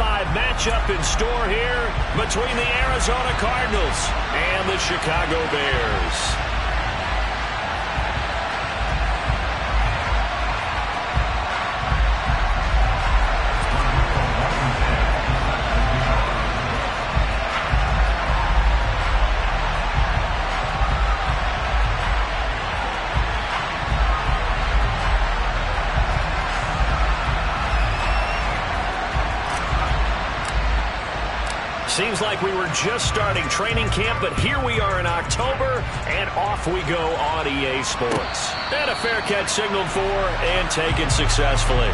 5 matchup in store here between the Arizona Cardinals and the Chicago Bears. Seems like we were just starting training camp, but here we are in October, and off we go on EA Sports. And a fair catch signaled for and taken successfully.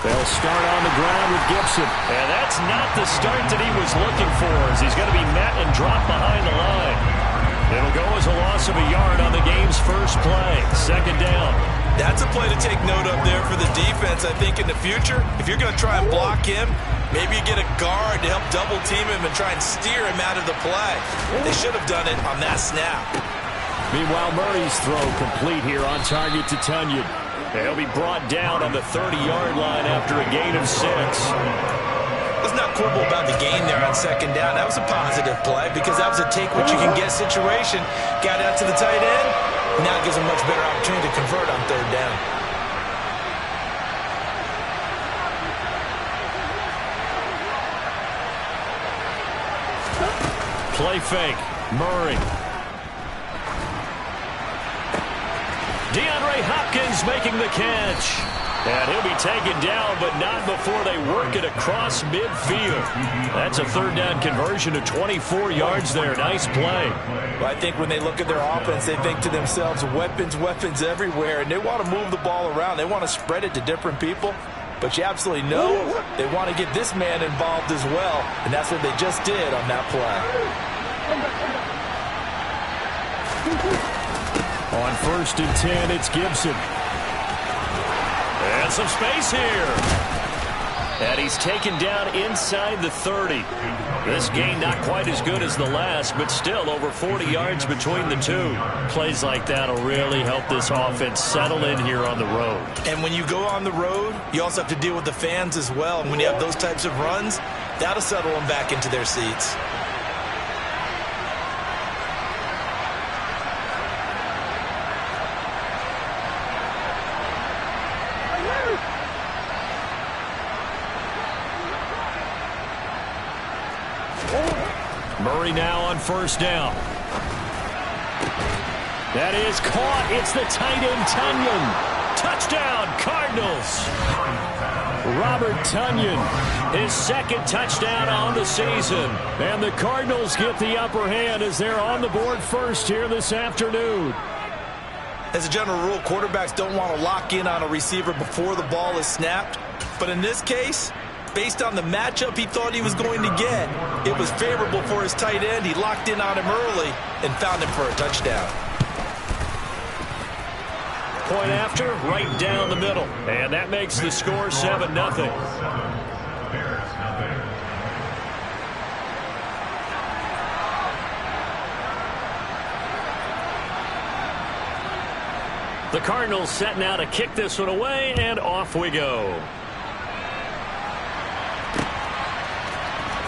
They'll start on the ground with Gibson. And that's not the start that he was looking for, as he's going to be met and dropped behind the line. It'll go as a loss of a yard on the game's first play. Second down. That's a play to take note of there for the defense, I think, in the future. If you're going to try and block him, maybe you get a guard to help double team him and try and steer him out of the play. They should have done it on that snap. Meanwhile, Murray's throw complete here on target to Tunyon. He'll be brought down on the 30-yard line after a gain of 6. Let's not quibble about the gain there on second down. That was a positive play because that was a take-what-you-can-get situation. Got out to the tight end. Now it gives him a much better opportunity to convert on third down. Play fake. Murray. DeAndre Hopkins making the catch. And he'll be taken down, but not before they work it across midfield. That's a third down conversion of 24 yards there. Nice play. Well, I think when they look at their offense, they think to themselves, weapons, weapons everywhere, and they want to move the ball around. They want to spread it to different people. But you absolutely know they want to get this man involved as well, and that's what they just did on that play. On 1st and 10, it's Gibson. And some space here. And he's taken down inside the 30. This gain not quite as good as the last, but still over 40 yards between the two. Plays like that will really help this offense settle in here on the road. And when you go on the road, you also have to deal with the fans as well. And when you have those types of runs, that'll settle them back into their seats. Murray now on 1st down. That is caught. It's the tight end, Tunyon. Touchdown, Cardinals. Robert Tunyon, his 2nd touchdown on the season. And the Cardinals get the upper hand as they're on the board first here this afternoon. As a general rule, quarterbacks don't want to lock in on a receiver before the ball is snapped. But in this case, based on the matchup he thought he was going to get, it was favorable for his tight end. He locked in on him early and found him for a touchdown. Point after, right down the middle. And that makes the score 7-0. The Cardinals set now to kick this one away, and off we go.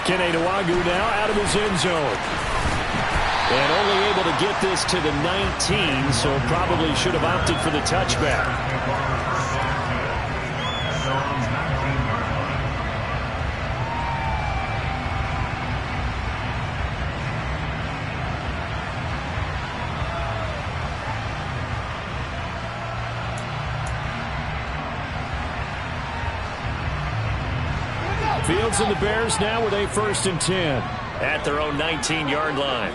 Kene Nwangwu now out of his end zone. And only able to get this to the 19, so probably should have opted for the touchback. Fields and the Bears now with a 1st and 10. At their own 19-yard line.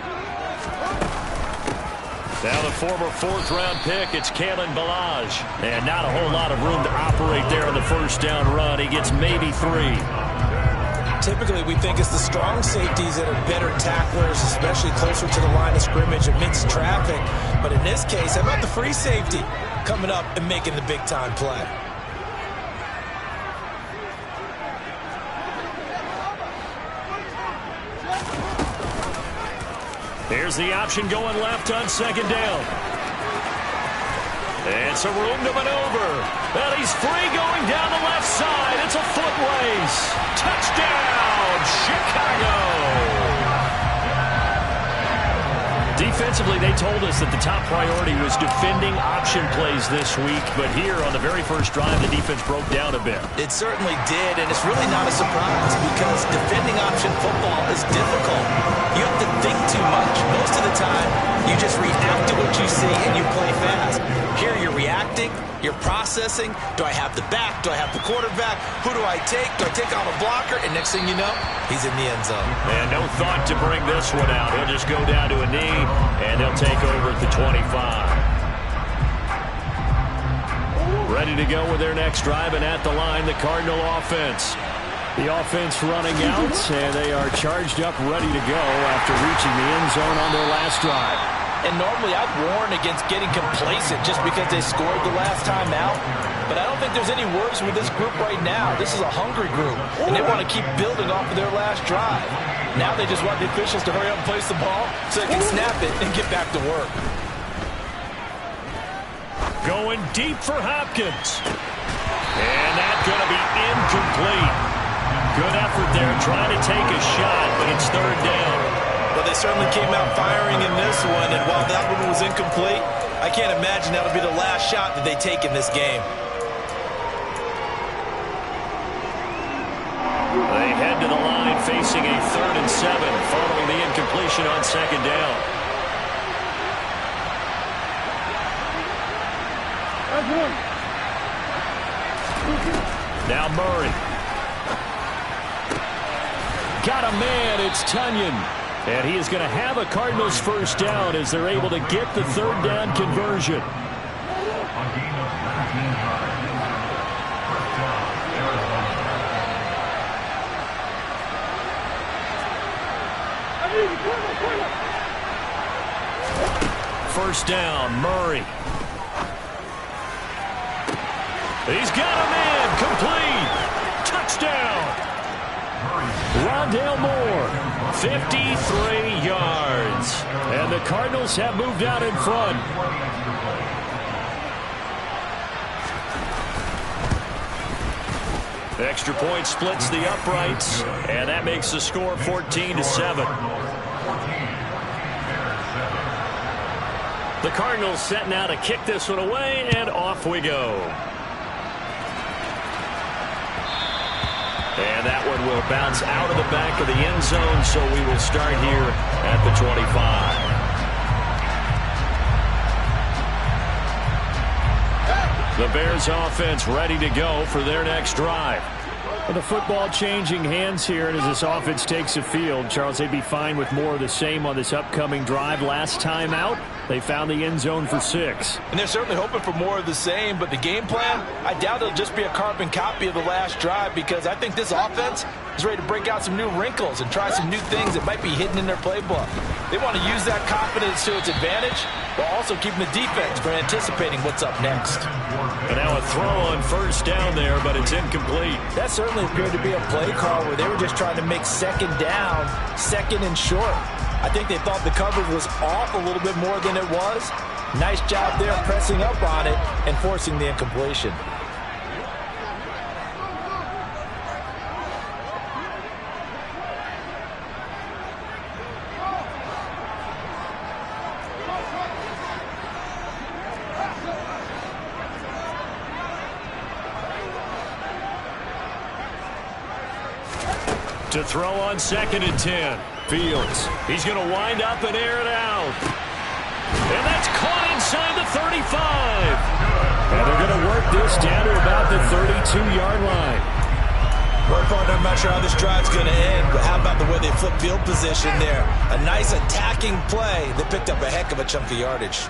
Now the former 4th-round pick, it's Kalen Ballage. And not a whole lot of room to operate there on the 1st down run. He gets maybe 3. Typically, we think it's the strong safeties that are better tacklers, especially closer to the line of scrimmage amidst traffic. But in this case, how about the free safety coming up and making the big-time play? Here's the option going left on second down. It's a room to maneuver. And he's free going down the left side. It's a foot race. Touchdown, Chicago. Defensively, they told us that the top priority was defending option plays this week. But here on the very first drive, the defense broke down a bit. It certainly did, and it's really not a surprise because defending option football is difficult. You have to think too much. Most of the time, you just react to what you see and you play fast. Here you're reacting, you're processing. Do I have the back? Do I have the quarterback? Who do I take? Do I take on a blocker? And next thing you know, he's in the end zone. And no thought to bring this one out. He'll just go down to a knee, and they'll take over at the 25. Ready to go with their next drive, and at the line, the Cardinal offense. The offense running out, and they are charged up, ready to go after reaching the end zone on their last drive. And normally I'd warn against getting complacent just because they scored the last time out. But I don't think there's any worries with this group right now. This is a hungry group, and they want to keep building off of their last drive. Now they just want the officials to hurry up and place the ball so they can snap it and get back to work. Going deep for Hopkins. And that's going to be incomplete. Good effort there trying to take a shot, but it's third down. Well, they certainly came out firing in this one, and while that one was incomplete, I can't imagine that'll be the last shot that they take in this game. They head to the line facing a 3rd and 7 following the incompletion on second down. Now Murray. Got a man, it's Tunyon. And he is going to have a Cardinals first down as they're able to get the third down conversion. First down, Murray. He's got a man, complete. Touchdown. Rondale Moore, 53 yards. And the Cardinals have moved out in front. Extra point splits the uprights, and that makes the score 14-7. The Cardinals set now to kick this one away, and off we go. And that one will bounce out of the back of the end zone, so we will start here at the 25. The Bears offense ready to go for their next drive. Well, the football changing hands here, and as this offense takes the field, Charles, they'd be fine with more of the same on this upcoming drive. Last time out, they found the end zone for 6. And they're certainly hoping for more of the same, but the game plan, I doubt it'll just be a carbon copy of the last drive because I think this offense is ready to break out some new wrinkles and try some new things that might be hidden in their playbook. They want to use that confidence to its advantage while also keeping the defense from anticipating what's up next. And now a throw on first down there, but it's incomplete. That certainly appeared to be a play call where they were just trying to make second down, second and short. I think they thought the coverage was off a little bit more than it was. Nice job there pressing up on it and forcing the incompletion. To throw on 2nd and 10. Fields. He's going to wind up and air it out. And that's caught inside the 35. And they're going to work this down to about the 32-yard line. Well, partner, I'm not sure how this drive's going to end, but how about the way they flip field position there? A nice attacking play that picked up a heck of a chunk of yardage.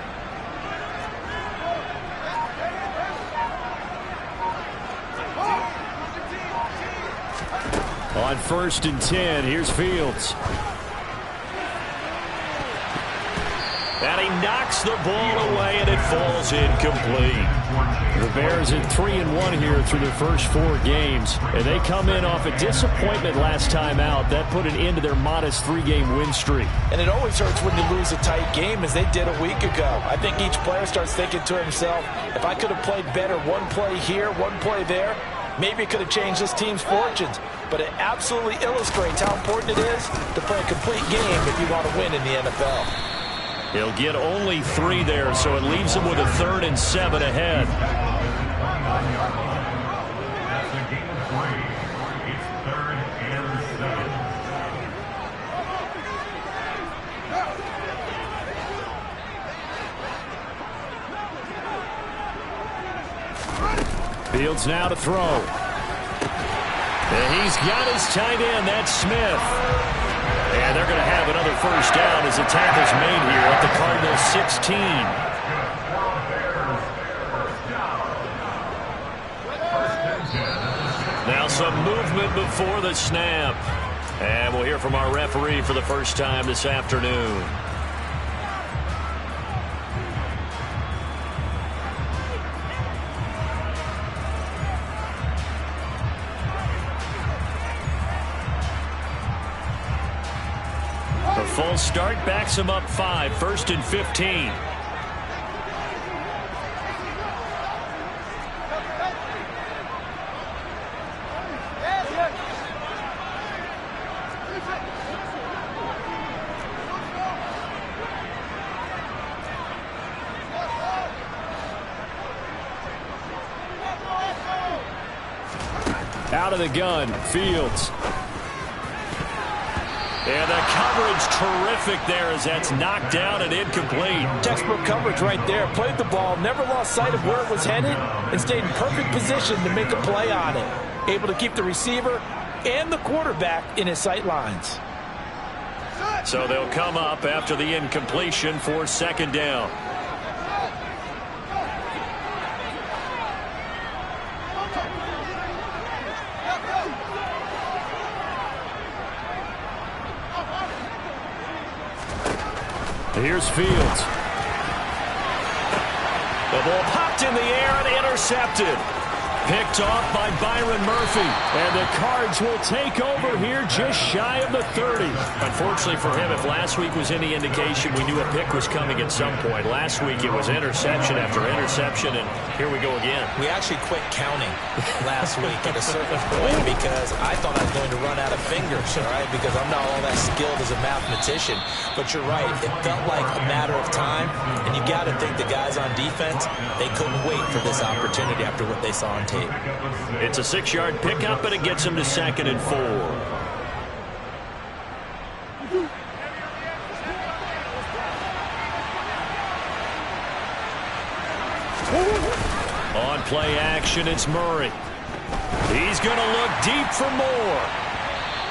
On On 1st and 10, here's Fields. And he knocks the ball away, and it falls incomplete. The Bears at 3-1 here through their first 4 games. And they come in off a disappointment last time out. That put an end to their modest 3-game win streak. And it always hurts when you lose a tight game, as they did a week ago. I think each player starts thinking to himself, if I could have played better one play here, one play there, maybe it could have changed this team's fortunes. But it absolutely illustrates how important it is to play a complete game if you want to win in the NFL. He'll get only 3 there, so it leaves him with a 3rd and 7 ahead. Fields now to throw. And he's got his tight end, that's Smith. And they're going to have another first down as the tackle's made here at the Cardinals 16. Now some movement before the snap. And we'll hear from our referee for the first time this afternoon. Full start backs him up 5, 1st and 15. Out of the gun, Fields. And the coverage terrific there as that's knocked down and incomplete. Textbook coverage right there. Played the ball, never lost sight of where it was headed, and stayed in perfect position to make a play on it. Able to keep the receiver and the quarterback in his sight lines. So they'll come up after the incompletion for 2nd down. Here's Fields. The ball popped in the air and intercepted. Picked off by Byron Murphy. And the Cards will take over here just shy of the 30. Unfortunately for him, if last week was any indication, we knew a pick was coming at some point. Last week it was interception after interception, and here we go again. We actually quit counting last week at a certain point because I thought I was going to run out of fingers, all right, because I'm not all that skilled as a mathematician. But you're right, it felt like a matter of time, and you got to think the guys on defense, they couldn't wait for this opportunity after what they saw on tape. It's a 6-yard pickup, and it gets him to 2nd and 4. On play action, it's Murray. He's going to look deep for more.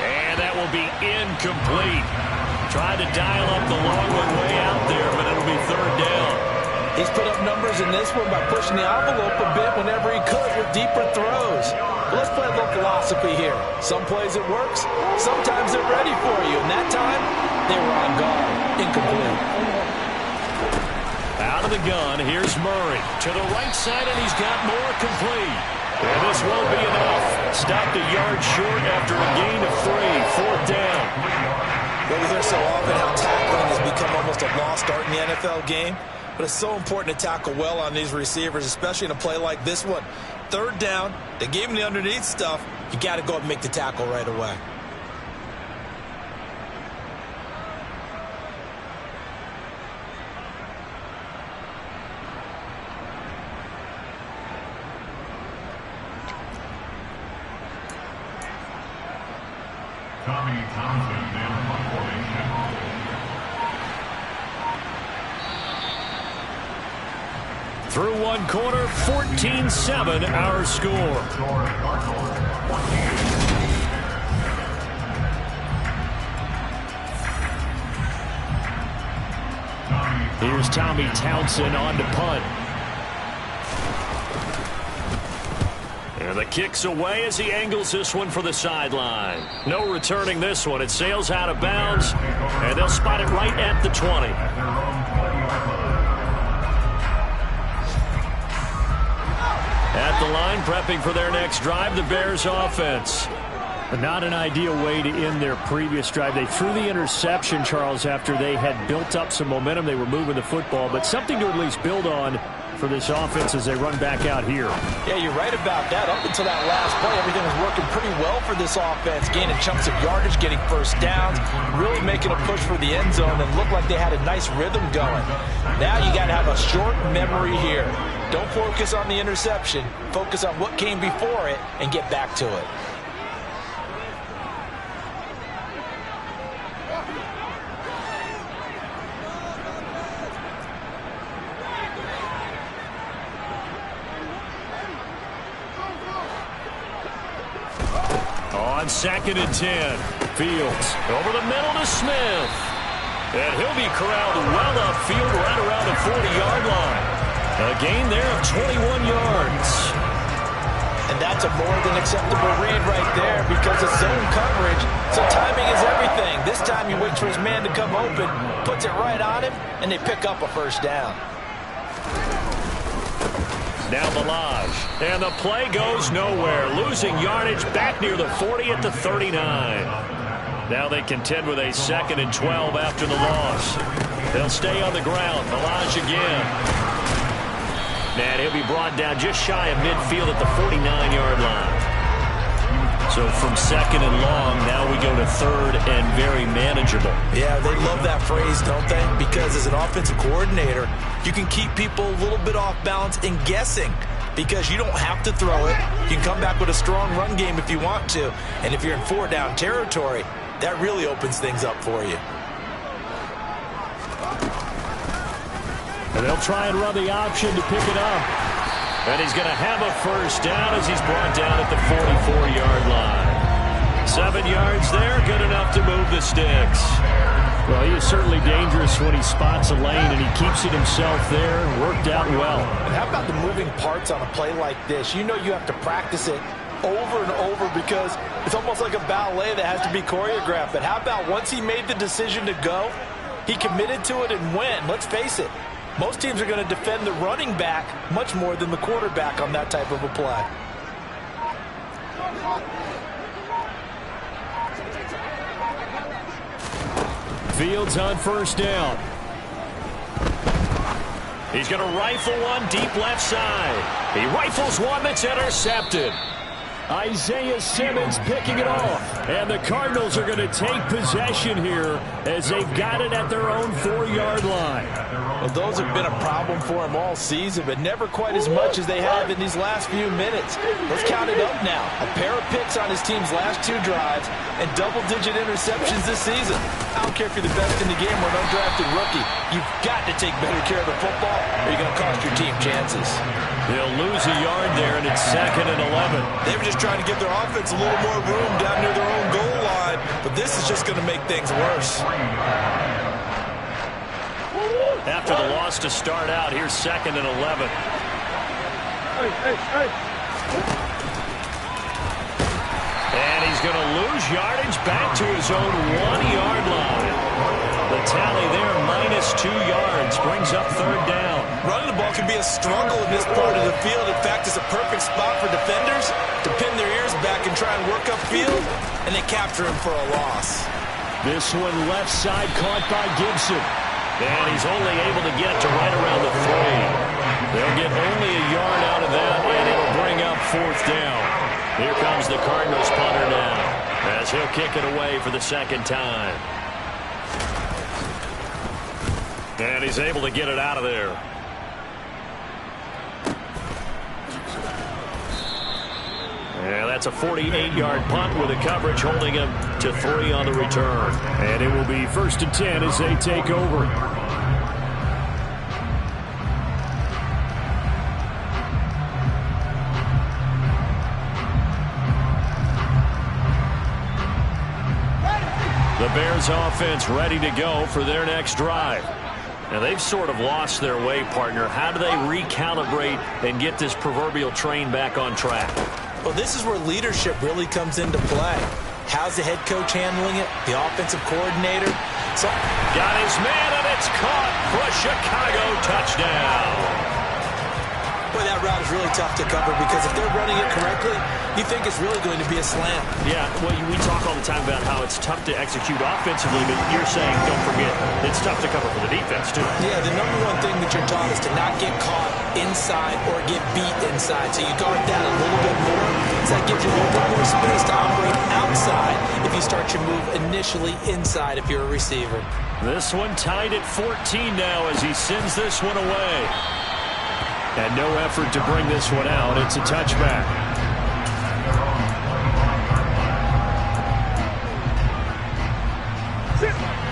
And that will be incomplete. Tried to dial up the long one way out there, but it'll be 3rd down. He's put up numbers in this one by pushing the envelope a bit whenever he could with deeper throws. But let's play a little philosophy here. Some plays it works, sometimes they're ready for you. And that time, they were on guard. Incomplete. Out of the gun, here's Murray. To the right side, and he's got more complete. And this won't be enough. Stopped a yard short after a gain of 3. 4th down. Well, we hear so often how tackling has become almost a lost art in the NFL game. But it's so important to tackle well on these receivers, especially in a play like this one. 3rd down, they gave him the underneath stuff. You got to go and make the tackle right away. Tommy Townsend in formation. Through 1 quarter, 14-7 our score. Here's Tommy Townsend on to punt. And And the kick's away as he angles this one for the sideline. No returning this one. It sails out of bounds, and they'll spot it right at the 20. At the line, prepping for their next drive, the Bears offense. But not an ideal way to end their previous drive. They threw the interception, Charles, after they had built up some momentum. They were moving the football, but something to at least build on for this offense as they run back out here. Yeah, you're right about that. Up until that last play, everything was working pretty well for this offense, gaining chunks of yardage, getting first downs, really making a push for the end zone, and looked like they had a nice rhythm going. Now you got to have a short memory here. Don't focus on the interception. Focus on what came before it and get back to it. On 2nd and 10, Fields over the middle to Smith. And he'll be corralled well upfield right around the 40-yard line. A gain there of 21 yards. And that's a more than acceptable read right there because it's zone coverage, so timing is everything. This time he waits for his man to come open, puts it right on him, and they pick up a first down. Now Balaj, and the play goes nowhere. Losing yardage back near the 40 at the 39. Now they contend with a 2nd and 12 after the loss. They'll stay on the ground. Balaj again. And he'll be brought down just shy of midfield at the 49-yard line. So from 2nd and long, now we go to 3rd and very manageable. Yeah, they love that phrase, don't they? Because as an offensive coordinator, you can keep people a little bit off balance and guessing because you don't have to throw it. You can come back with a strong run game if you want to. And if you're in 4-down territory, that really opens things up for you. And they'll try and run the option to pick it up. And he's going to have a first down as he's brought down at the 44-yard line. 7 yards there, good enough to move the sticks. Well, he is certainly dangerous when he spots a lane, and he keeps it himself there. Worked out well. And how about the moving parts on a play like this? You know you have to practice it over and over because it's almost like a ballet that has to be choreographed. But how about once he made the decision to go, he committed to it and went. Let's face it, most teams are going to defend the running back much more than the quarterback on that type of a play. Fields on first down. He's going to rifle one deep left side. He rifles one that's intercepted. Isaiah Simmons picking it off. And the Cardinals are going to take possession here as they've got it at their own 4-yard line. Well, those have been a problem for him all season, but never quite as much as they have in these last few minutes. Let's count it up now. A pair of picks on his team's last 2 drives and double-digit interceptions this season. I don't care if you're the best in the game or an undrafted rookie. You've got to take better care of the football or you're going to cost your team chances. They'll lose a yard there, and it's 2nd and 11. They were just trying to give their offense a little more room down near their own goal line, but this is just going to make things worse. After the loss to start out, here's 2nd and 11. And he's going to lose yardage back to his own 1-yard line. The tally there, -2 yards, brings up 3rd down. Running the ball can be a struggle in this part of the field. In fact, it's a perfect spot for defenders to pin their ears back and try and work upfield, and they capture him for a loss. This one left side caught by Gibson. And he's only able to get to right around the 3. They'll get only a yard out of that, and it'll bring up 4th down. Here comes the Cardinals punter now, as he'll kick it away for the 2nd time. And he's able to get it out of there. And that's a 48-yard punt with a coverage holding him to 3 on the return. And it will be 1st and 10 as they take over. The Bears offense ready to go for their next drive. Now, they've sort of lost their way, partner. How do they recalibrate and get this proverbial train back on track? Well, this is where leadership really comes into play. How's the head coach handling it? The offensive coordinator? Got his man, and it's caught for a Chicago touchdown. Boy, that route is really tough to cover because if they're running it correctly, you think it's really going to be a slam. Yeah, well, we talk all the time about how it's tough to execute offensively, but you're saying, don't forget, it's tough to cover for the defense, too. Yeah, the number one thing that you're taught is to not get caught inside or get beat inside. So you guard that a little bit more. So that gives you a little bit more space to operate outside if you start your move initially inside if you're a receiver. This one tied at 14 now as he sends this one away. And no effort to bring this one out. It's a touchback.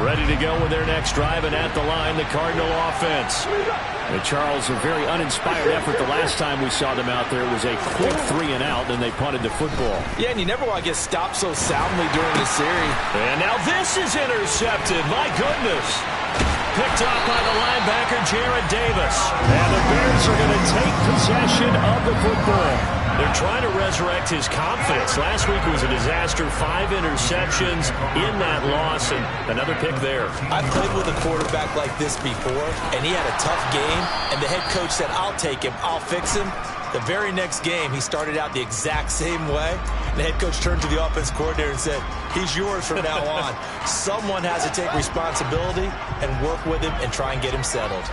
Ready to go with their next drive, and at the line, the Cardinal offense. And Charles, a very uninspired effort the last time we saw them out there. It was a quick 3 and out, then they punted the football. Yeah, and you never want to get stopped so soundly during the series. And now this is intercepted. My goodness. Picked off by the linebacker, Jared Davis. And the Bears are going to take possession of the football. They're trying to resurrect his confidence. Last week was a disaster. 5 interceptions in that loss, and another pick there. I played with a quarterback like this before, and he had a tough game, and the head coach said, I'll take him, I'll fix him. The very next game, he started out the exact same way. The head coach turned to the offense coordinator and said, he's yours from now on. Someone has to take responsibility and work with him and try and get him settled.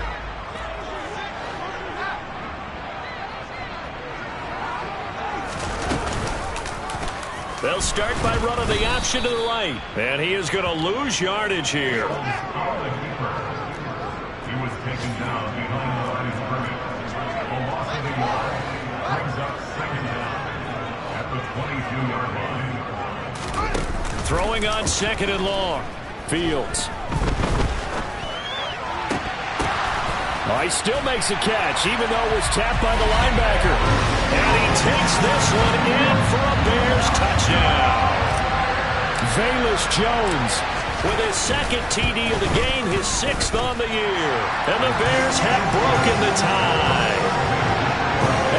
They'll start by running the option to the right. And he is going to lose yardage here. He was taken down behind the line of scrimmage. A loss of a yard. Brings up second down at the 22-yard line. Throwing on second and long. Fields. Oh, he still makes a catch, even though it was tapped by the linebacker. And he takes this one in for a Bears touchdown. Velus Jones with his second TD of the game, his 6th on the year. And the Bears have broken the tie.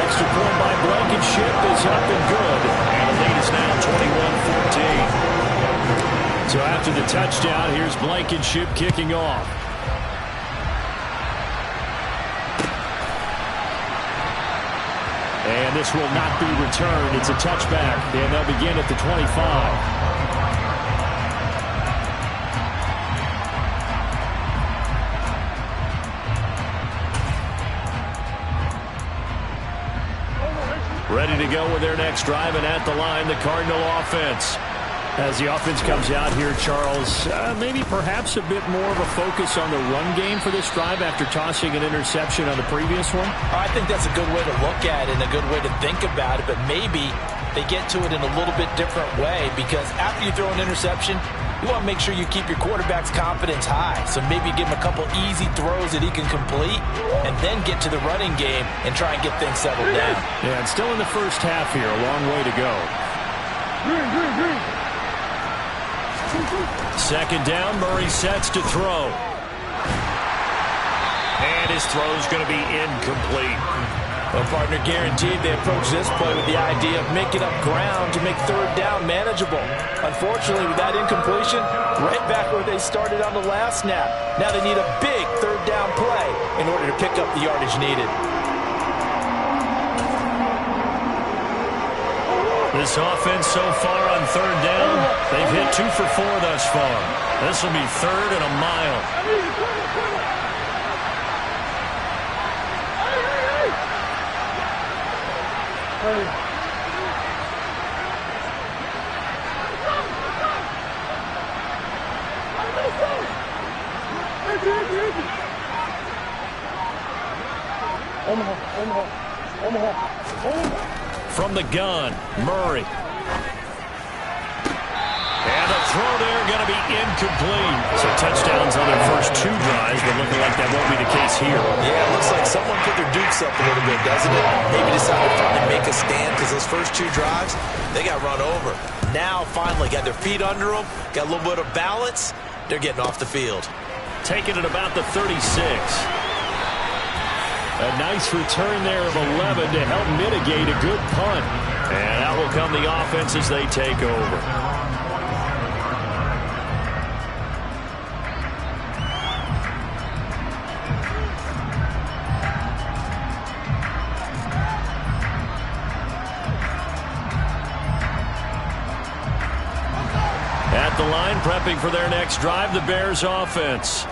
Extra point by Blankenship is up and good. And the lead is now 21-14. So after the touchdown, here's Blankenship kicking off. And this will not be returned. It's a touchback, and they'll begin at the 25. Ready to go with their next drive, and at the line, the Cardinal offense. As the offense comes out here, Charles, maybe perhaps a bit more of a focus on the run game for this drive after tossing an interception on the previous one? I think that's a good way to look at it and a good way to think about it, but maybe they get to it in a little bit different way because after you throw an interception, you want to make sure you keep your quarterback's confidence high. So maybe give him a couple easy throws that he can complete and then get to the running game and try and get things settled down. Yeah, it's still in the first half here. A long way to go. Second down, Murray sets to throw. And his throw is going to be incomplete. Well, partner, guaranteed they approach this play with the idea of making up ground to make third down manageable. Unfortunately, with that incompletion, right back where they started on the last snap. Now they need a big third down play in order to pick up the yardage needed. This offense so far on third down, they've hit 2 for 4 thus far. This will be 3rd and a mile. From the gun, Murray. And the throw there going to be incomplete. So touchdowns on their first 2 drives, but looking like that won't be the case here. Yeah, it looks like someone put their dukes up a little bit, doesn't it? Maybe decided to finally make a stand because those first 2 drives, they got run over. Now, finally, got their feet under them, got a little bit of balance. They're getting off the field. Taking it about the 36. A nice return there of 11 to help mitigate a good punt. And out will come the offense as they take over. At the line, prepping for their next drive, the Bears offense.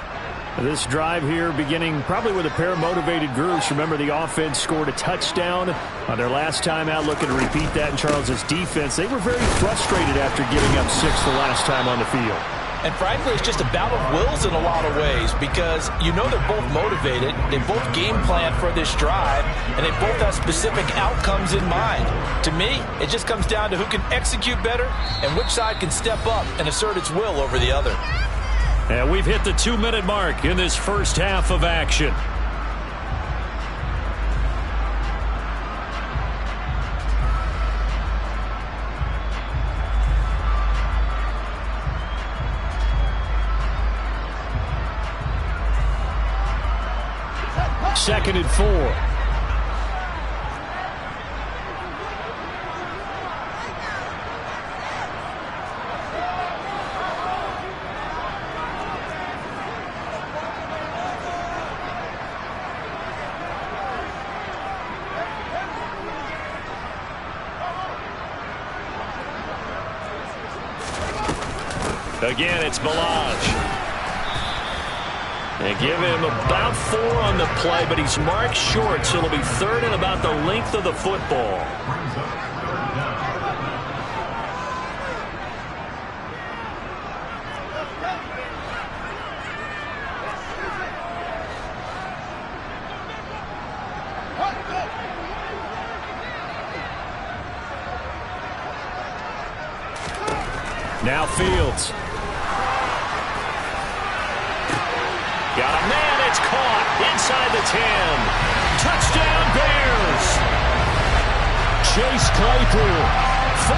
This drive here beginning probably with a pair of motivated groups. Remember, the offense scored a touchdown on their last time out, looking to repeat that in Charles's defense. They were very frustrated after giving up 6 the last time on the field. And frankly, it's just a battle of wills in a lot of ways because you know they're both motivated, they both game plan for this drive, and they both have specific outcomes in mind. To me, it just comes down to who can execute better and which side can step up and assert its will over the other. And we've hit the 2-minute mark in this first half of action. Second and 4. Again, it's Balaj. They give him about 4 on the play, but he's marked short, so it'll be third and about the length of the football. Now Fields. Got a man, it's caught inside the 10. Touchdown Bears. Chase Claypool, 43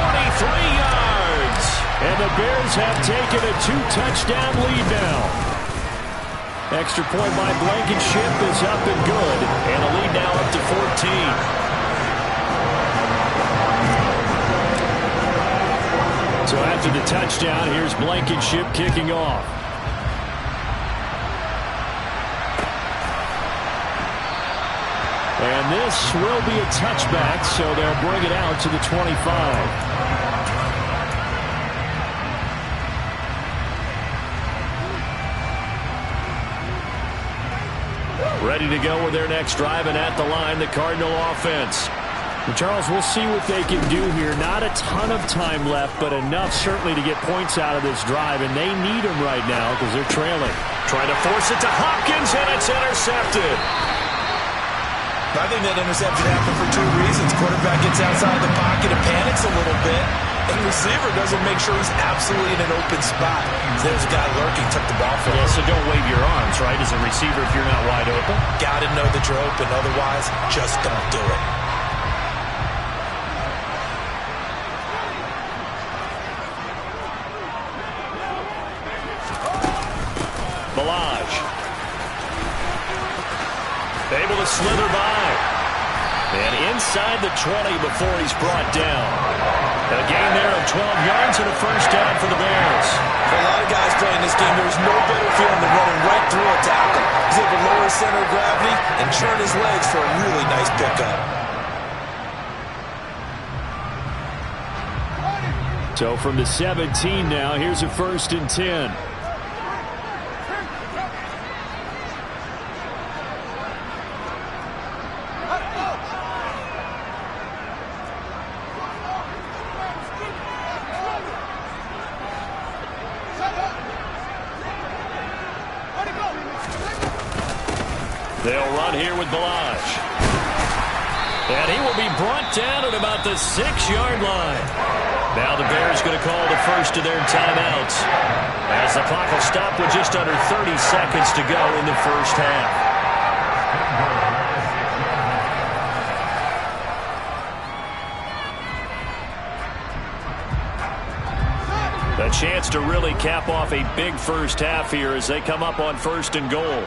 yards. And the Bears have taken a 2-touchdown lead now. Extra point by Blankenship is up and good. And a lead now up to 14. So after the touchdown, here's Blankenship kicking off. And this will be a touchback, so they'll bring it out to the 25. Ready to go with their next drive, and at the line, the Cardinal offense. And Charles, we'll see what they can do here. Not a ton of time left, but enough certainly to get points out of this drive, and they need them right now because they're trailing. Trying to force it to Hopkins, and it's intercepted. I think that interception happened for 2 reasons. Quarterback gets outside the pocket and panics a little bit, and the receiver doesn't make sure he's absolutely in an open spot. There's a guy lurking, took the ball from him. Yeah, so don't wave your arms, right, as a receiver if you're not wide open. Got to know that you're open, otherwise just don't do it. Balaj. Able to slither by. And inside the 20 before he's brought down. A gain there of 12 yards and a first down for the Bears. For a lot of guys playing this game, there's no better feeling than running right through a tackle. He's able to lower his center of gravity and churn his legs for a really nice pickup. So from the 17 now, here's a 1st and 10. They'll run here with Balaj. And he will be brought down at about the 6-yard line. Now the Bears going to call the first of their timeouts, as the clock will stop with just under 30 seconds to go in the first half. A chance to really cap off a big first half here as they come up on 1st and goal.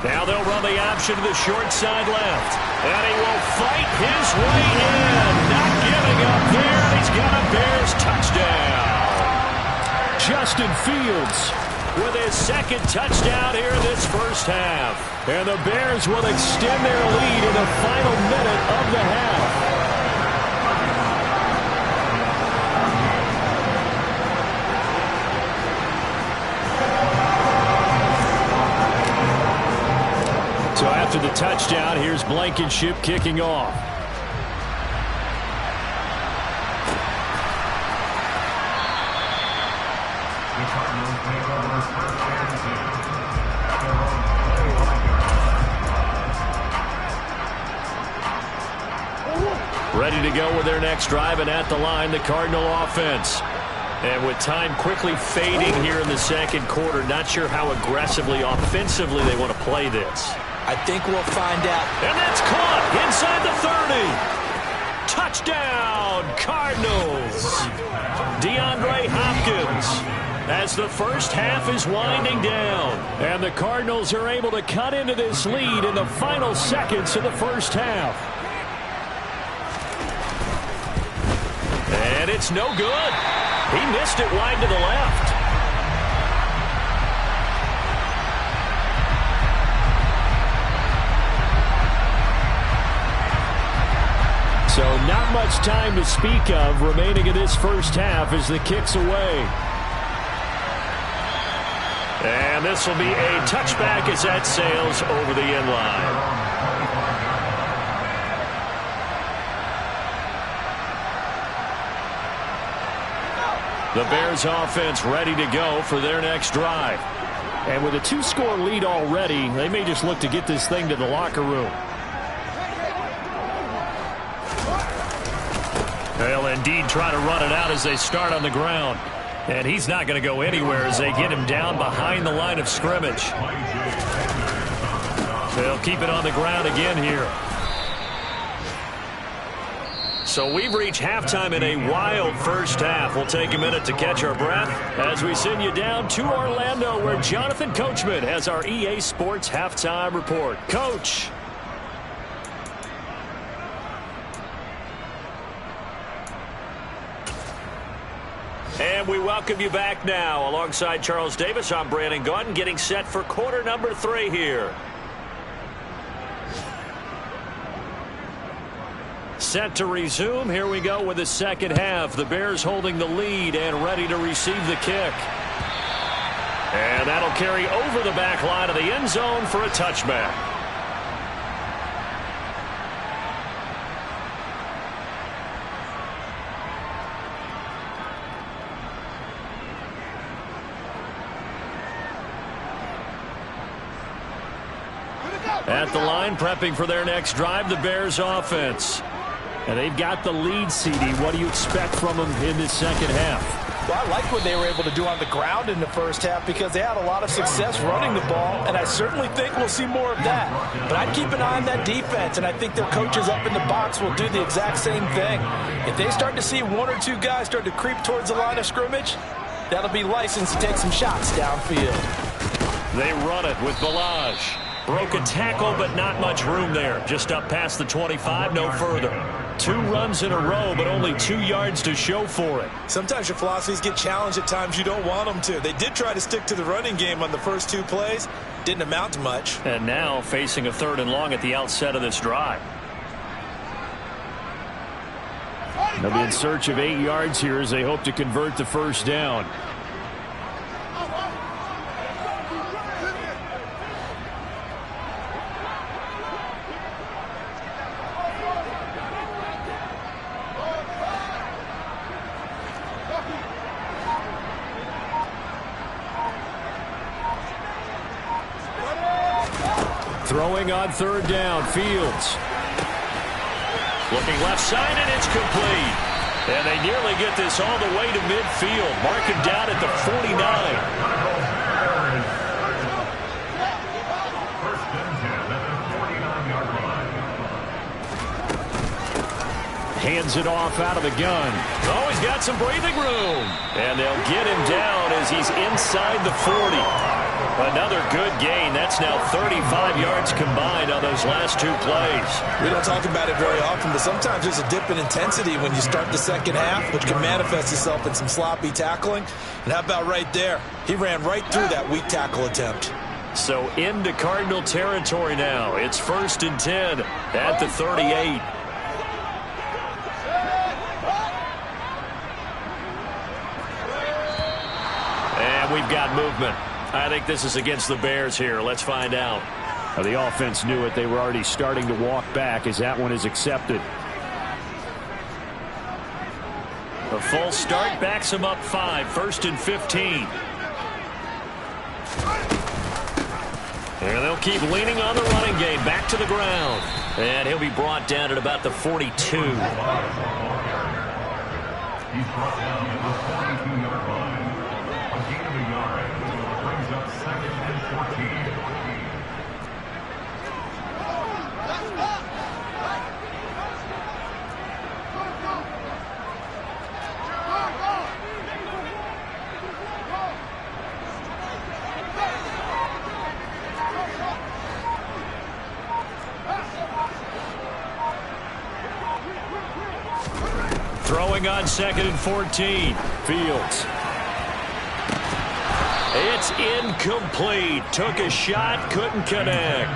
Now they'll run the option to the short side left. And he will fight his way in. Not giving up there. He's got a Bears touchdown. Justin Fields with his second touchdown here in this first half. And the Bears will extend their lead in the final minute of the half. So after the touchdown, here's Blankenship kicking off. The Cardinals take over first and 10. Ready to go with their next drive, and at the line, the Cardinal offense. And with time quickly fading here in the second quarter, not sure how aggressively, offensively they want to play this. I think we'll find out. And that's caught inside the 30. Touchdown, Cardinals. DeAndre Hopkins as the first half is winding down. And the Cardinals are able to cut into this lead in the final seconds of the first half. And it's no good. He missed it wide to the left. So not much time to speak of remaining in this first half as the kick's away. And this will be a touchback as that sails over the end line. The Bears offense ready to go for their next drive. And with a 2-score lead already, they may just look to get this thing to the locker room. They'll indeed try to run it out as they start on the ground. And he's not going to go anywhere as they get him down behind the line of scrimmage. They'll keep it on the ground again here. So we've reached halftime in a wild first half. We'll take a minute to catch our breath as we send you down to Orlando, where Jonathan Coachman has our EA Sports halftime report. Coach. And we welcome you back now. Alongside Charles Davis, I'm Brandon Gaudin, getting set for quarter number 3 here. Set to resume. Here we go with the second half. The Bears holding the lead and ready to receive the kick. And that'll carry over the back line of the end zone for a touchback. At the line, prepping for their next drive, the Bears offense. And they've got the lead, CD. What do you expect from them in this second half? Well, I like what they were able to do on the ground in the first half because they had a lot of success running the ball, and I certainly think we'll see more of that. But I'd keep an eye on that defense, and I think their coaches up in the box will do the exact same thing. If they start to see 1 or 2 guys start to creep towards the line of scrimmage, that'll be licensed to take some shots downfield. They run it with Balaj. Broke a tackle, but not much room there. Just up past the 25, no further. 2 runs in a row, but only 2 yards to show for it. Sometimes your philosophies get challenged at times you don't want them to. They did try to stick to the running game on the first 2 plays. Didn't amount to much. And now facing a 3rd and long at the outset of this drive. They'll be in search of 8 yards here as they hope to convert the first down. Throwing on 3rd down, Fields. Looking left side, and it's complete. And they nearly get this all the way to midfield. Mark him down at the 49. First and 10 at the 49-yard line. Hands it off out of the gun. Oh, he's got some breathing room. And they'll get him down as he's inside the 40. Another good gain. That's now 35 yards combined on those last two plays. We don't talk about it very often, but sometimes there's a dip in intensity when you start the second half, which can manifest itself in some sloppy tackling. And how about right there? He ran right through that weak tackle attempt. So into Cardinal territory now. It's 1st and 10 at the 38. And we've got movement. I think this is against the Bears here. Let's find out. Well, the offense knew it. They were already starting to walk back as that one is accepted. A full start backs him up 5. 1st and 15. And they'll keep leaning on the running game. Back to the ground. And he'll be brought down at about the 42. He's brought down at the 42-yard line. A gain of a yard. Brings up 2nd and 14. Throwing on 2nd and 14. Fields. It's incomplete. Took a shot, couldn't connect.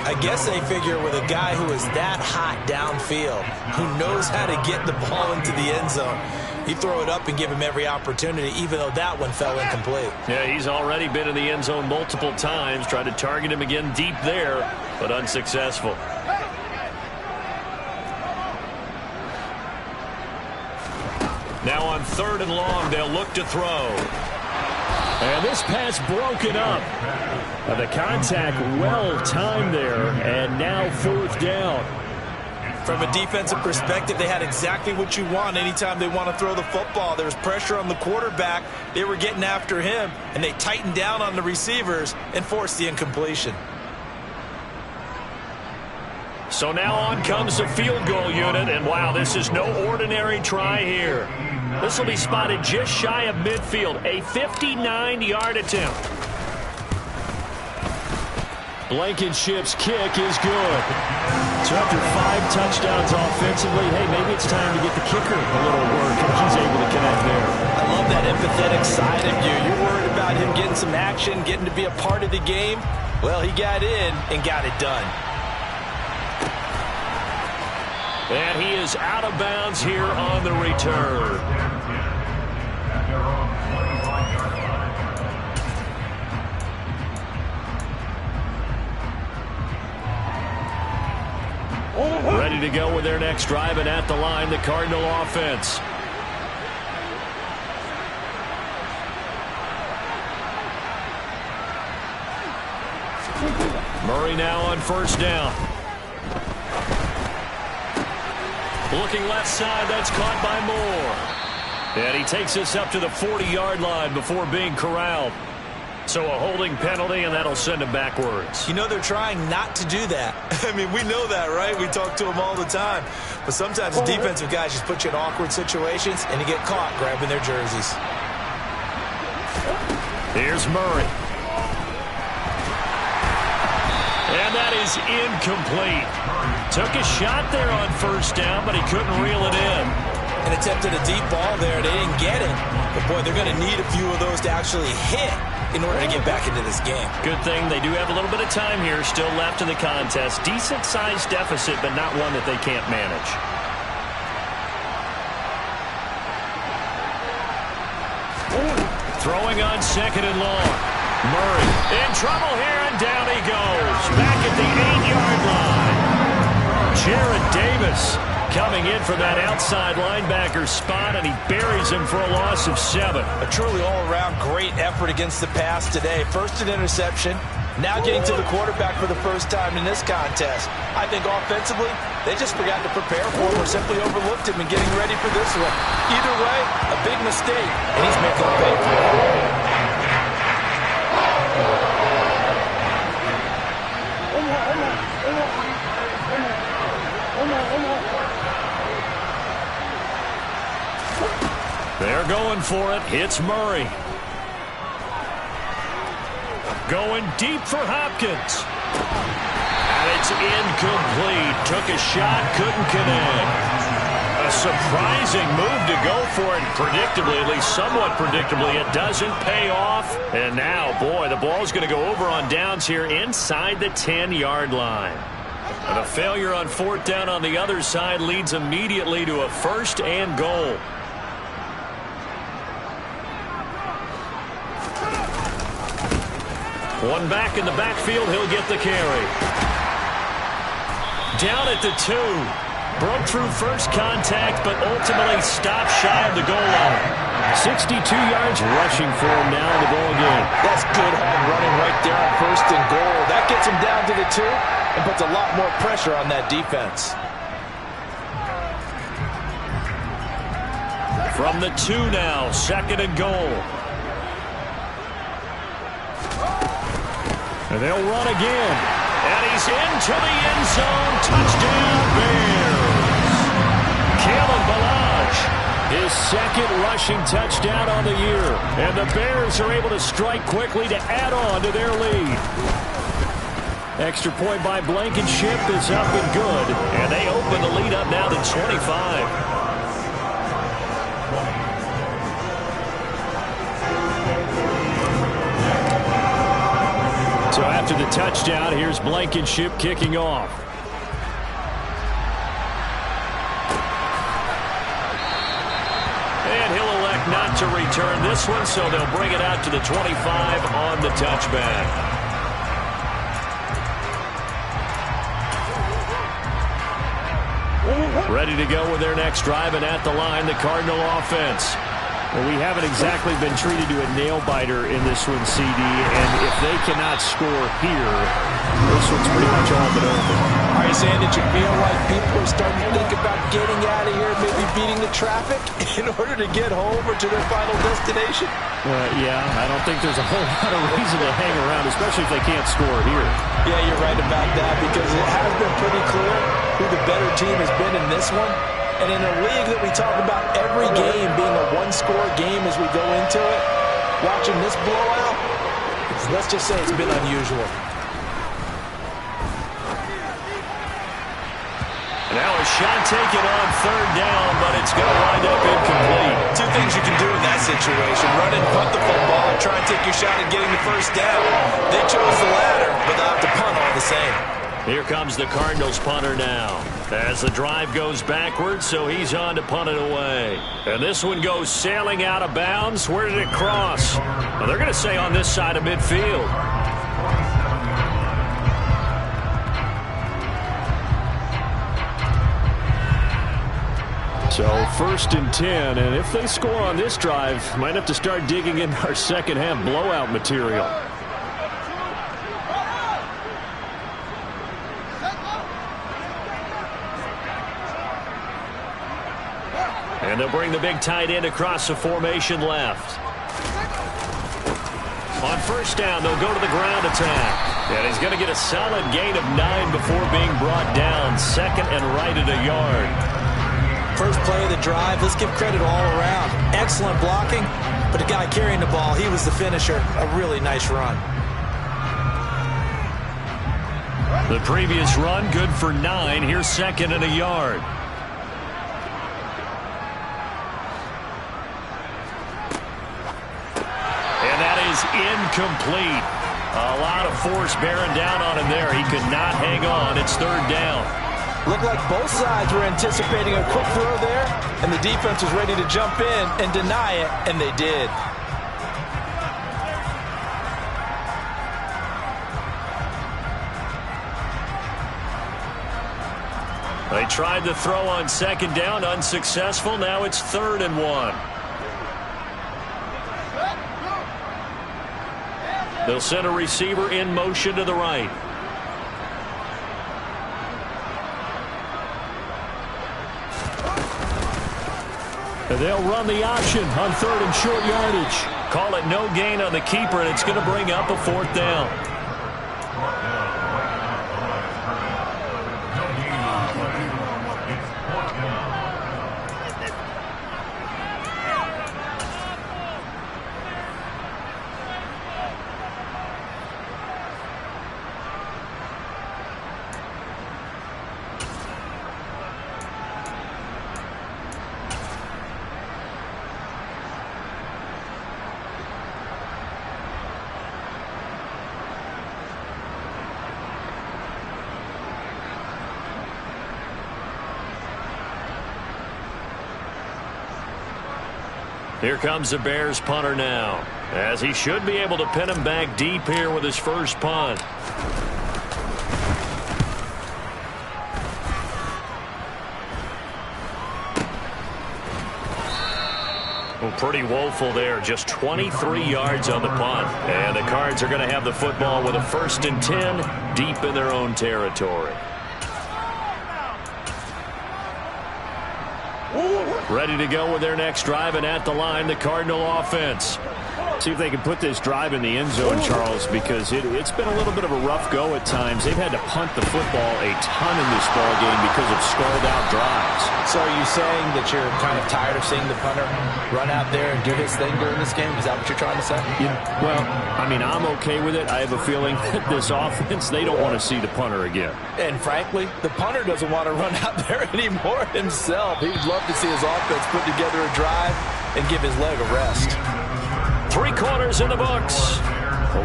I guess they figure with a guy who is that hot downfield, who knows how to get the ball into the end zone, you throw it up and give him every opportunity, even though that one fell incomplete. Yeah, he's already been in the end zone multiple times. Tried to target him again deep there, but unsuccessful. Now on 3rd and long, they'll look to throw. And this pass broken up. The contact well timed there, and now 4th down. From a defensive perspective, they had exactly what you want anytime they want to throw the football. There was pressure on the quarterback. They were getting after him, and they tightened down on the receivers and forced the incompletion. So now on comes the field goal unit, and wow, this is no ordinary try here. This will be spotted just shy of midfield, a 59-yard attempt. Blankenship's kick is good. So after 5 touchdowns offensively, hey, maybe it's time to get the kicker a little work, and he's able to connect there. I love that empathetic side of you. You're worried about him getting some action, getting to be a part of the game. Well, he got in and got it done. And he is out of bounds here on the return. At their own 25-yard line. Ready to go with their next drive, and at the line, the Cardinal offense. Murray now on 1st down. Looking left side, that's caught by Moore. And he takes us up to the 40-yard line before being corralled. So a holding penalty, and that'll send him backwards. You know they're trying not to do that. I mean, we know that, right? We talk to them all the time. But sometimes the defensive guys just put you in awkward situations, and you get caught grabbing their jerseys. Here's Murray. And that is incomplete. Took a shot there on 1st down, but he couldn't reel it in. And attempted a deep ball there. They didn't get it. But, boy, they're going to need a few of those to actually hit in order to get back into this game. Good thing they do have a little bit of time here still left in the contest. Decent-sized deficit, but not one that they can't manage. Throwing on 2nd and long. Murray in trouble here, and down he goes. Back at the 8-yard line. Jared Davis coming in from that outside linebacker spot, and he buries him for a loss of 7. A truly all-around great effort against the pass today. First an interception, now getting to the quarterback for the first time in this contest. I think offensively, they just forgot to prepare for him or simply overlooked him in getting ready for this one. Either way, a big mistake, and he's making a pay for it. They're going for it. It's Murray. Going deep for Hopkins. And it's incomplete. Took a shot, couldn't connect. A surprising move to go for it. Predictably, at least somewhat predictably, it doesn't pay off. And now, boy, the ball's going to go over on downs here inside the 10-yard line. And a failure on 4th down on the other side leads immediately to a 1st and goal. One back in the backfield, he'll get the carry. Down at the 2. Broke through first contact, but ultimately stopped shy of the goal line. 62 yards rushing for him now in the ball game. That's good hard running right there on 1st and goal. That gets him down to the 2 and puts a lot more pressure on that defense. From the 2 now, 2nd and goal. And they'll run again. And he's into the end zone. Touchdown, Bears. Kalen Ballage, his 2nd rushing touchdown on the year. And the Bears are able to strike quickly to add on to their lead. Extra point by Blankenship is up and good. And they open the lead up now to 25. So after the touchdown, here's Blankenship kicking off. And he'll elect not to return this one, so they'll bring it out to the 25 on the touchback. Ready to go with their next drive, and at the line, the Cardinal offense. Well, we haven't exactly been treated to a nail-biter in this one, CD, and if they cannot score here, this one's pretty much all but over. Are you saying that you feel like people are starting to think about getting out of here, maybe beating the traffic in order to get home or to their final destination? Yeah, I don't think there's a whole lot of reason to hang around, especially if they can't score here. Yeah, you're right about that, because it has been pretty clear who the better team has been in this one. And in a league that we talk about every game being a one-score game as we go into it, watching this blowout, let's just say it's been unusual. Now a shot taken on 3rd down, but it's going to wind up incomplete. 2 things you can do in that situation. Run and punt the football and try and take your shot at getting the 1st down. They chose the latter, but they'll have to punt all the same. Here comes the Cardinals punter now. As the drive goes backwards, so he's on to punt it away. And this one goes sailing out of bounds. Where did it cross? Well, they're going to say on this side of midfield. So 1st and 10, and if they score on this drive, might have to start digging in our second half blowout material. And they'll bring the big tight end across the formation left. On 1st down, they'll go to the ground attack. And he's going to get a solid gain of 9 before being brought down. 2nd and right at a yard. First play of the drive, let's give credit all around. Excellent blocking, but the guy carrying the ball, he was the finisher. A really nice run. The previous run, good for 9. Here's 2nd and a yard. Incomplete. A lot of force bearing down on him there. He could not hang on. It's 3rd down. Looked like both sides were anticipating a quick throw there, and the defense was ready to jump in and deny it, and they did. They tried to throw on 2nd down, unsuccessful. Now it's 3rd and 1. They'll send a receiver in motion to the right. And they'll run the option on 3rd and short yardage. Call it no gain on the keeper, and it's going to bring up a 4th down. Here comes the Bears punter now, as he should be able to pin him back deep here with his first punt. Well, pretty woeful there. Just 23 yards on the punt. And the Cards are going to have the football with a 1st and 10 deep in their own territory. Ready to go with their next drive, and at the line, the Cardinal offense. See if they can put this drive in the end zone, Charles, because it's been a little bit of a rough go at times. They've had to punt the football a ton in this ball game because of stalled-out drives. So are you saying that you're kind of tired of seeing the punter run out there and do his thing during this game? Is that what you're trying to say? Yeah. Well, I mean, I'm okay with it. I have a feeling that this offense, they don't want to see the punter again. And frankly, the punter doesn't want to run out there anymore himself. He'd love to see his offense put together a drive and give his leg a rest. 3 quarters in the books.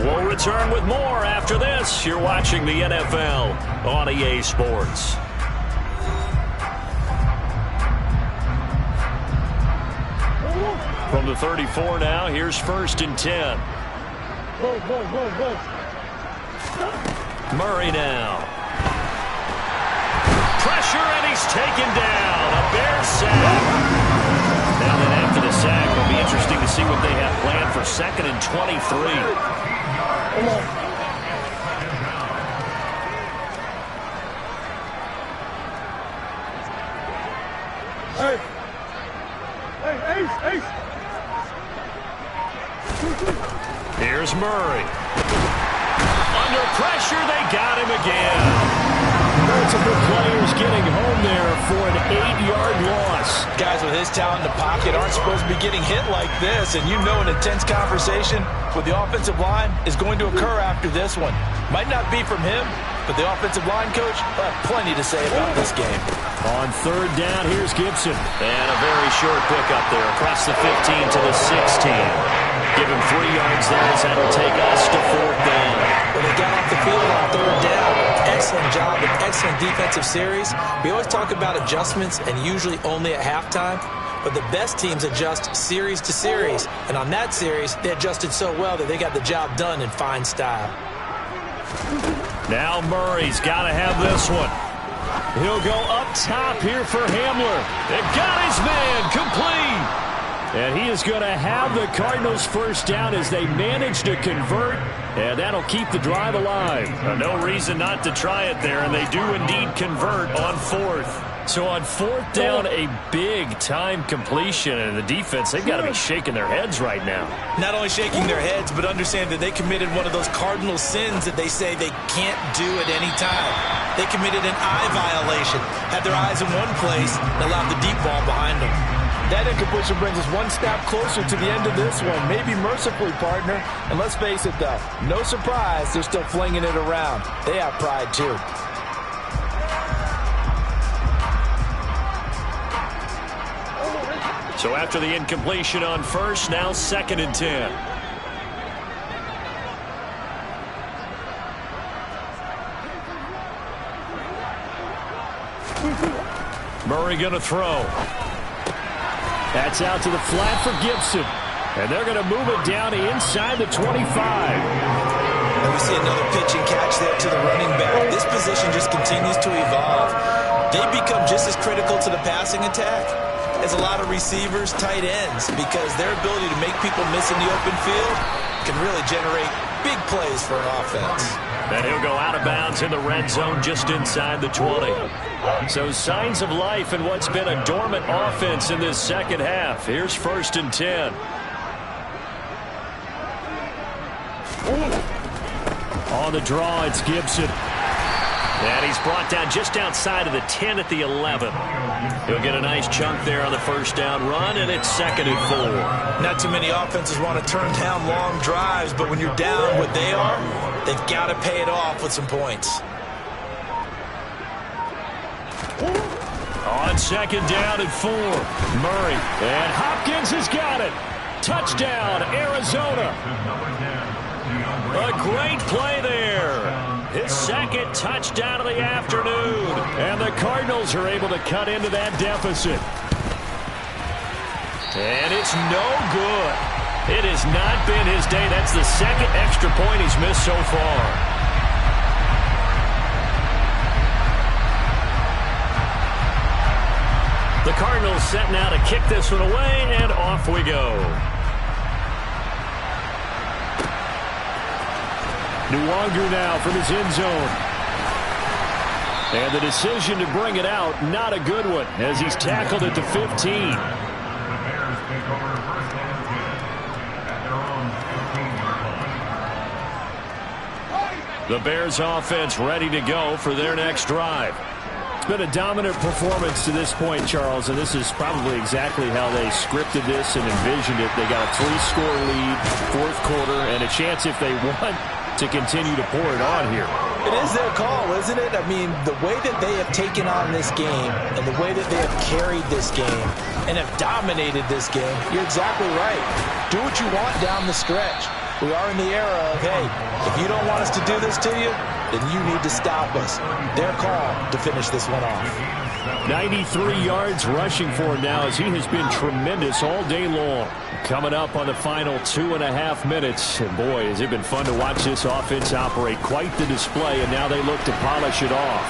We'll return with more after this. You're watching the NFL on EA Sports. From the 34 now, here's 1st and 10. Murray now. Pressure, and he's taken down. A Bears sack. Now then, after the sack, it'll be interesting to see what they have planned for 2nd and 23. Here's Murray. Under pressure, they got him again. Multiple players getting home there for an 8-yard loss. Guys with his talent in the pocket aren't supposed to be getting hit like this, and you know an intense conversation with the offensive line is going to occur after this one. Might not be from him, but the offensive line coach will have plenty to say about this game. On 3rd down, here's Gibson. And a very short pickup there across the 15 to the 16. Give him 3 yards there as that'll take us to 4th down. When they got off the field on 3rd down, excellent job and excellent defensive series. We always talk about adjustments and usually only at halftime, but the best teams adjust series to series. And on that series, they adjusted so well that they got the job done in fine style. Now Murray's got to have this one. He'll go up top here for Hamler. It got his man complete. And he is going to have the Cardinals' 1st down as they manage to convert, and that'll keep the drive alive. No reason not to try it there, and they do indeed convert on 4th. So on 4th down, a big-time completion, and the defense, they've got to be shaking their heads right now. Not only shaking their heads, but understand that they committed one of those cardinal sins that they say they can't do at any time. They committed an eye violation, had their eyes in one place, and allowed the deep ball behind them. That incompletion brings us one step closer to the end of this one. Maybe mercifully, partner. And let's face it, though, no surprise, they're still flinging it around. They have pride, too. So after the incompletion on 1st, now 2nd and 10. Murray going to throw. That's out to the flat for Gibson. And they're going to move it down inside the 25. And we see another pitch and catch there to the running back. This position just continues to evolve. They become just as critical to the passing attack as a lot of receivers, tight ends, because their ability to make people miss in the open field can really generate big plays for an offense. And he'll go out of bounds in the red zone just inside the 20. So signs of life in what's been a dormant offense in this 2nd half. Here's 1st and 10. On the draw, it's Gibson. And he's brought down just outside of the 10 at the 11. He'll get a nice chunk there on the 1st down run, and it's 2nd and 4. Not too many offenses want to turn down long drives, but when you're down what they are, they've got to pay it off with some points. On 2nd down and 4, Murray. And Hopkins has got it. Touchdown, Arizona. A great play there. His 2nd touchdown of the afternoon. And the Cardinals are able to cut into that deficit. And it's no good. It has not been his day. That's the second extra point he's missed so far. The Cardinals set now to kick this one away, and off we go. Nwangu now from his end zone. And the decision to bring it out, not a good one, as he's tackled at the 15. The Bears take over first and 10 at their own 15-yard line. The Bears offense ready to go for their next drive. It's been a dominant performance to this point, Charles, and this is probably exactly how they scripted this and envisioned it. They got a 3-score lead, fourth quarter, and a chance if they want to continue to pour it on here. It is their call, isn't it? I mean, the way that they have taken on this game and the way that they have carried this game and have dominated this game, you're exactly right. Do what you want down the stretch. We are in the era of, hey, if you don't want us to do this to you, then you need to stop us. Their call to finish this one off. 93 yards rushing for him now as he has been tremendous all day long. Coming up on the final 2.5 minutes. And boy, has it been fun to watch this offense operate. Quite the display, and now they look to polish it off.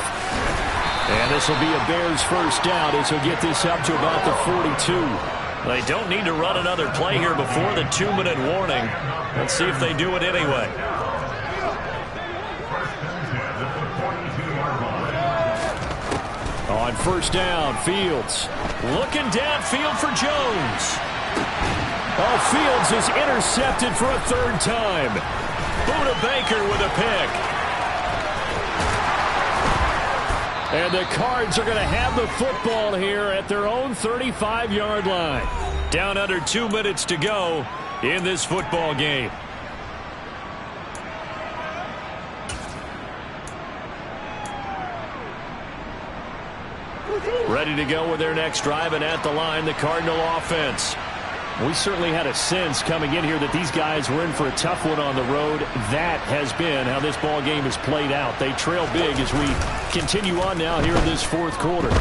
And this will be a Bears first down as he'll get this up to about the 42. They don't need to run another play here before the 2-minute warning. Let's see if they do it anyway. On first down, Fields. Looking downfield for Jones. Oh, Fields is intercepted for a third time. Buda Baker with a pick. And the Cards are going to have the football here at their own 35-yard line. Down under 2 minutes to go in this football game. Ready to go with their next drive, and at the line, the Cardinal offense. We certainly had a sense coming in here that these guys were in for a tough one on the road. That has been how this ball game has played out. They trail big as we continue on now here in this fourth quarter.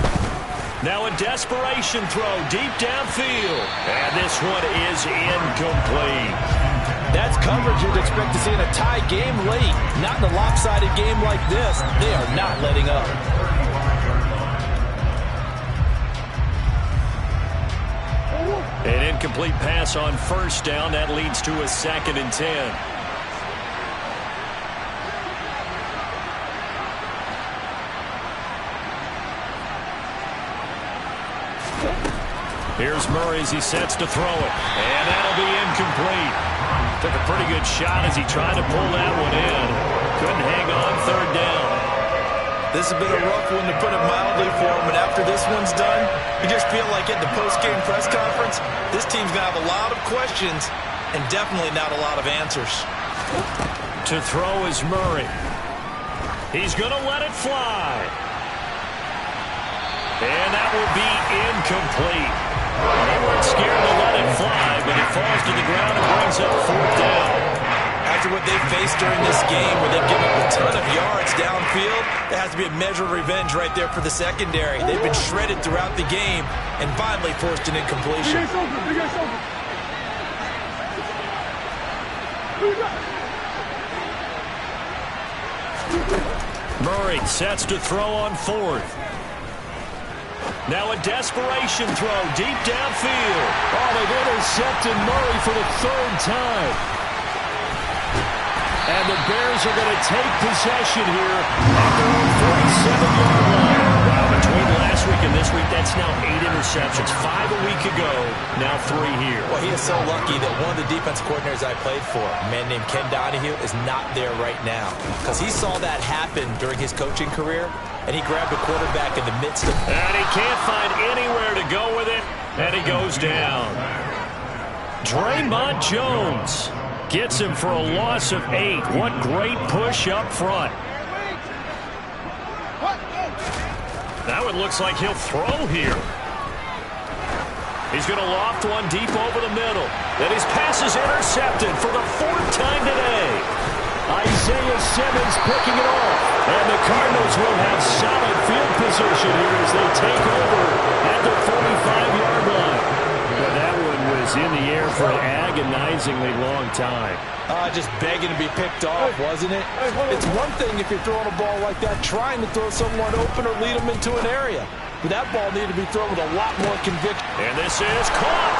Now a desperation throw deep downfield. And this one is incomplete. That's coverage you'd expect to see in a tie game late. Not in a lopsided game like this. They are not letting up. An incomplete pass on first down. That leads to a 2nd and 10. Here's Murray as he sets to throw it. And that'll be incomplete. Took a pretty good shot as he tried to pull that one in. Couldn't hang on third down. This has been a rough one, to put it mildly, for him. And after this one's done, you just feel like at the post-game press conference, this team's going to have a lot of questions and definitely not a lot of answers. To throw is Murray. He's going to let it fly. And that will be incomplete. They weren't scared to let it fly, but it falls to the ground and brings up fourth down. After what they faced during this game, where they've given up a ton of yards downfield, there has to be a measure of revenge right there for the secondary. They've been shredded throughout the game and finally forced an incompletion. Murray sets to throw on fourth. Now a desperation throw deep downfield. Oh, they've intercepted Murray for the third time. And the Bears are going to take possession here at their own 47-yard line. Wow, between last week and this week, that's now 8 interceptions. 5 a week ago, now 3 here. Well, he is so lucky that one of the defense coordinators I played for, a man named Ken Donahue, is not there right now. Because he saw that happen during his coaching career, and he grabbed a quarterback in the midst of... And he can't find anywhere to go with it, and he goes down. Draymond Jones gets him for a loss of 8. What great push up front. Now it looks like he'll throw here. He's going to loft one deep over the middle. Then his pass is intercepted for the 4th time today. Isaiah Simmons picking it off. And the Cardinals will have solid field position here as they take over at the 45-yard line. But that one was in the air for an agonizingly long time. Just begging to be picked off, wasn't it? It's one thing if you're throwing a ball like that, trying to throw someone open or lead them into an area. But that ball needed to be thrown with a lot more conviction. And this is caught.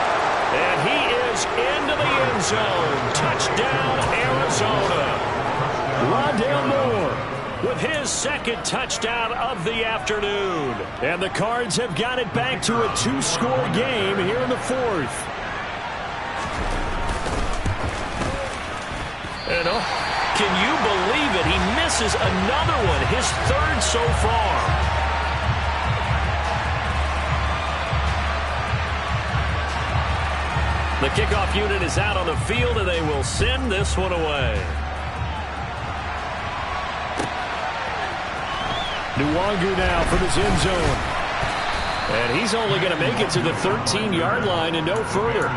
And he is into the end zone. Touchdown, Arizona. Rondale Moore with his second touchdown of the afternoon. And the Cards have got it back to a 2-score game here in the fourth. And can you believe it? He misses another one, his third so far. The kickoff unit is out on the field, and they will send this one away. Nwangu now from his end zone. And he's only going to make it to the 13-yard line and no further.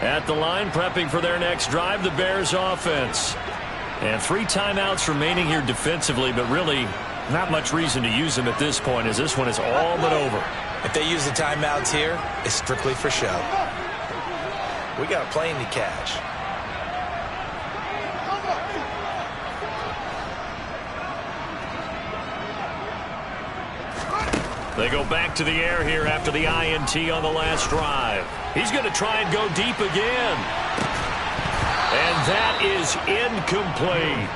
At the line, prepping for their next drive, the Bears offense. And 3 timeouts remaining here defensively, but really not much reason to use them at this point, as this one is all but over. If they use the timeouts here, it's strictly for show. We got a plane to catch. They go back to the air here after the INT on the last drive. He's going to try and go deep again. And that is incomplete.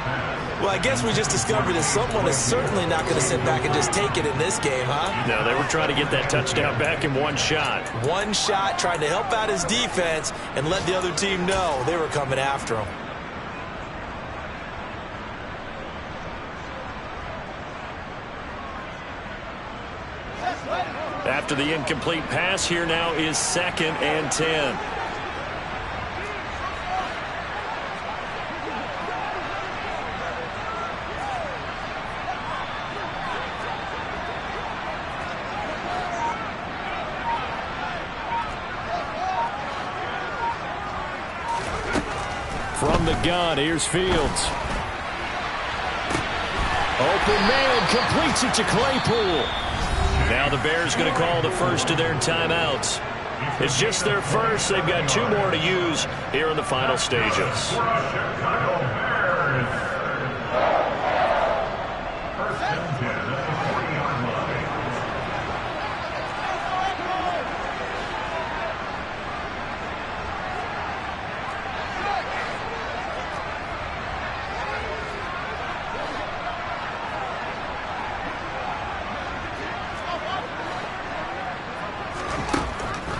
Well, I guess we just discovered that someone is certainly not going to sit back and just take it in this game, huh? No, they were trying to get that touchdown back in one shot. One shot, trying to help out his defense and let the other team know they were coming after him. After the incomplete pass, here now is 2nd and 10. From the gun, here's Fields. Open man, completes it to Claypool. Now the Bears going to call the first of their timeouts. It's just their first. They've got 2 more to use here in the final stages.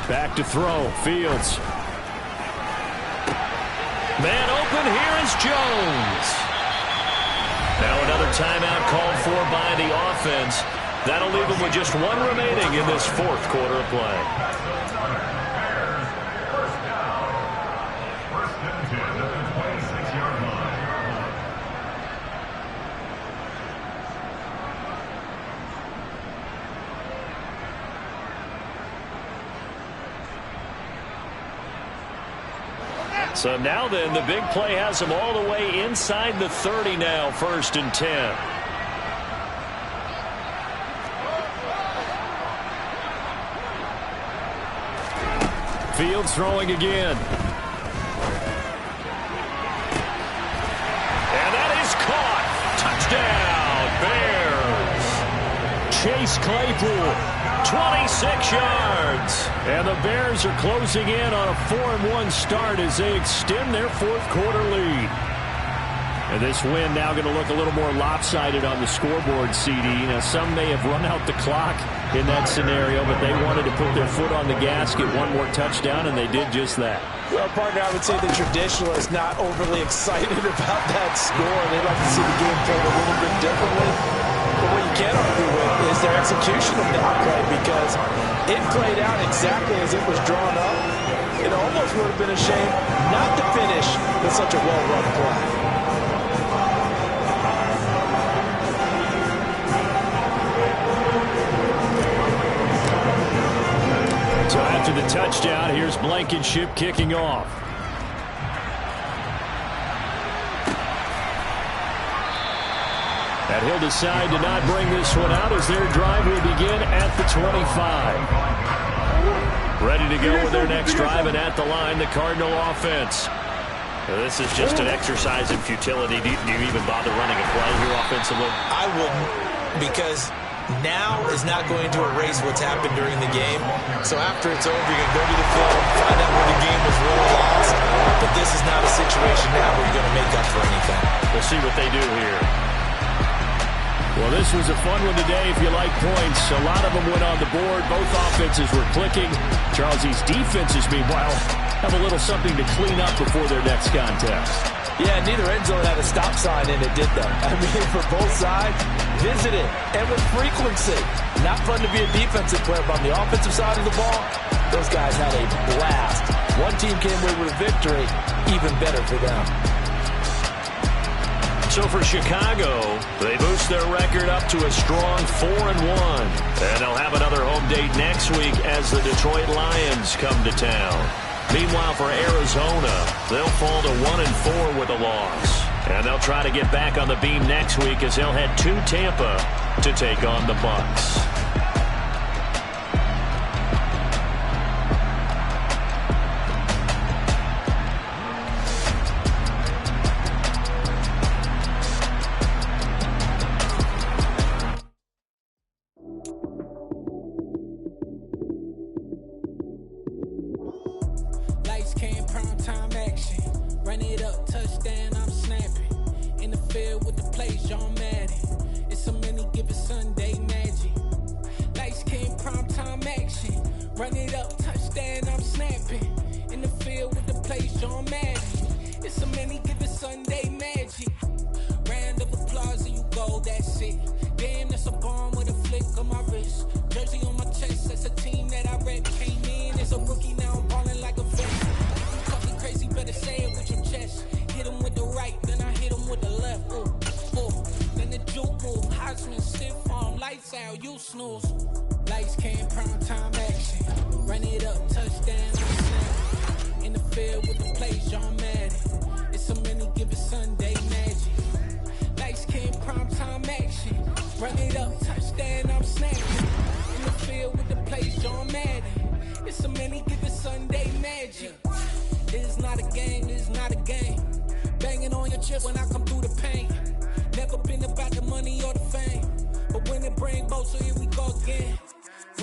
Back to throw, Fields. Man open, here is Jones. Now another timeout called for by the offense. That'll leave them with just 1 remaining in this 4th quarter of play. First and 10 at the 26-yard line. So now then, the big play has them all the way inside the 30 now, 1st and 10. Fields throwing again. And that is caught. Touchdown, Bears. Chase Claypool. 26 yards. And the Bears are closing in on a 4-1 start as they extend their 4th quarter lead. And this win now going to look a little more lopsided on the scoreboard, CD. Now, some may have run out the clock in that scenario, but they wanted to put their foot on the gas, get 1 more touchdown, and they did just that. Well, partner, I would say the traditionalists not overly excited about that score. They'd like to see the game played a little bit differently. But what you can't argue with is their execution of that play, because it played out exactly as it was drawn up. It almost would have been a shame not to finish with such a well-run play. So after the touchdown, here's Blankenship kicking off. And he'll decide to not bring this one out as their drive will begin at the 25. Ready to go with their next drive, and at the line, the Cardinal offense. Now, this is just an exercise in futility. Do you even bother running a play here offensively? I wouldn't, because now is not going to erase what's happened during the game. So after it's over, you're going to go to the film, find out where the game was really lost. But this is not a situation now where you're going to make up for anything. We'll see what they do here. Well, this was a fun one today if you like points. A lot of them went on the board. Both offenses were clicking. Charles, these defenses, meanwhile, have a little something to clean up before their next contest. Yeah, neither end zone had a stop sign in it, did they? I mean, for both sides, visit it, and with frequency. Not fun to be a defensive player, but on the offensive side of the ball, those guys had a blast. One team came away with a victory, even better for them. So for Chicago, they boost their record up to a strong 4-1. And they'll have another home date next week as the Detroit Lions come to town. Meanwhile, for Arizona, they'll fall to 1-4 with a loss. And they'll try to get back on the beam next week as they'll head to Tampa to take on the Bucs. It's not a game, it's not a game. Banging on your chip when I come through.